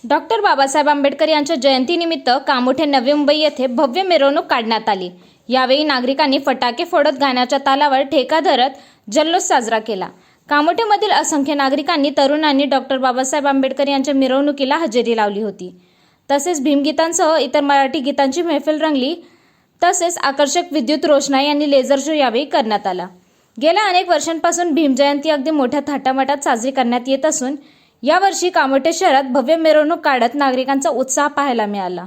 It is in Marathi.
डॉक्टर बाबासाहेब आंबेडकर यांच्या जयंतीनिमित्त कामोठे नवी मुंबई येथे भव्य मिरवणूक काढण्यात आली। यावेळी नागरिकांनी फटाके फोडत गाण्याच्या तालावर ठेका धरत जल्लोष साजरा केला। कामोठेमधील असंख्य नागरिकांनी तरुणांनी डॉक्टर बाबासाहेब आंबेडकर यांच्या मिरवणुकीला हजेरी लावली होती। तसेच भीमगीतांसह इतर मराठी गीतांची महफिल रंगली। तसेच आकर्षक विद्युत रोषणाई आणि लेझर शो यावेळी करण्यात आला। गेल्या अनेक वर्षांपासून भीम जयंती अगदी मोठ्या थाटामाटात साजरी करण्यात येत असून यावर्षी कामोठे शहरात भव्य मिरवणूक काढत नागरिकांचा उत्साह पाहायला मिळाला।